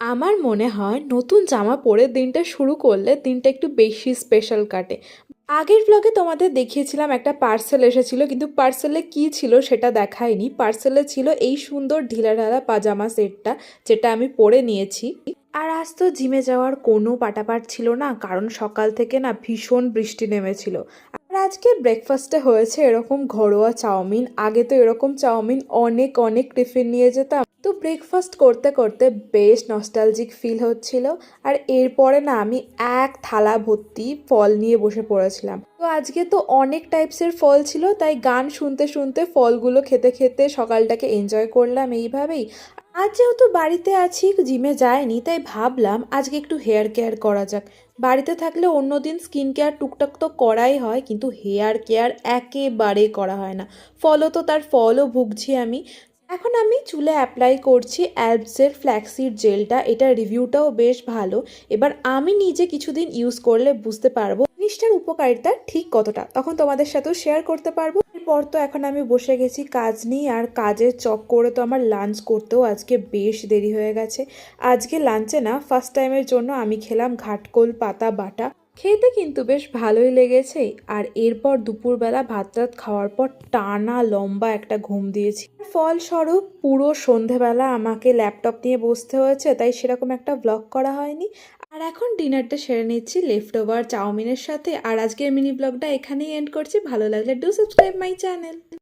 আমার মনে হয় নতুন জামা পরে দিনটা শুরু করলে দিনটা একটু বেশি স্পেশাল কাটে। আগের ব্লগে তোমাদের দেখিয়েছিলাম একটা পার্সেল এসেছিল, কিন্তু পার্সেলে কি ছিল সেটা দেখায়নি। পার্সেলে ছিল এই সুন্দর ঢিলাঢালা পাজামা সেটটা, যেটা আমি পরে নিয়েছি। আর আজ তো জিমে যাওয়ার কোনো পাটাপাট ছিল না, কারণ সকাল থেকে না ভীষণ বৃষ্টি নেমেছিল। আর আজকে ব্রেকফাস্টে হয়েছে এরকম ঘরোয়া চাউমিন। আগে তো এরকম চাউমিন অনেক অনেক টিফিন নিয়ে যেতাম, তো ব্রেকফাস্ট করতে করতে বেশ নস্টালজিক ফিল হচ্ছিল। আর এরপরে না আমি এক থালা ভর্তি ফল নিয়ে বসে পড়েছিলাম। তো আজকে তো অনেক টাইপসের ফল ছিল, তাই গান শুনতে শুনতে ফলগুলো খেতে খেতে সকালটাকে এনজয় করলাম এইভাবেই। আজ যেহেতু বাড়িতে আছি, জিমে যাইনি, তাই ভাবলাম আজকে একটু হেয়ার কেয়ার করা যাক। বাড়িতে থাকলে অন্যদিন স্কিন কেয়ার টুকটাক তো করাই হয়, কিন্তু হেয়ার কেয়ার একেবারেই করা হয় না। ফলও তো তার ফলও ভুগছি আমি। এখন আমি চুলে অ্যাপ্লাই করছি অ্যালপসের ফ্ল্যাক্সিড জেলটা। এটার রিভিউটাও বেশ ভালো। এবার আমি নিজে কিছুদিন ইউজ করলে বুঝতে পারবো জিনিসটার উপকারিতা ঠিক কতটা, তখন তোমাদের সাথেও শেয়ার করতে পারবো। এরপর তো এখন আমি বসে গেছি কাজ নিয়ে, আর কাজের চক্করে তো আমার লাঞ্চ করতেও আজকে বেশ দেরি হয়ে গেছে। আজকে লাঞ্চে না ফার্স্ট টাইমের জন্য আমি খেলাম ঘাটকোল পাতা বাটা। খেতে কিন্তু বেশ ভালোই লেগেছে। আর এরপর দুপুরবেলা ভাত টাত খাওয়ার পর টানা লম্বা একটা ঘুম দিয়েছি। ফলস্বরূপ পুরো সন্ধেবেলা আমাকে ল্যাপটপ নিয়ে বসতে হয়েছে, তাই সেরকম একটা ব্লগ করা হয়নি। আর এখন ডিনারটা সেরে নিচ্ছি লেফট ওভার চাউমিনের সাথে। আর আজকের মিনি ব্লগটা এখানেই এন্ড করছি। ভালো লাগলে ডু সাবস্ক্রাইব মাই চ্যানেল।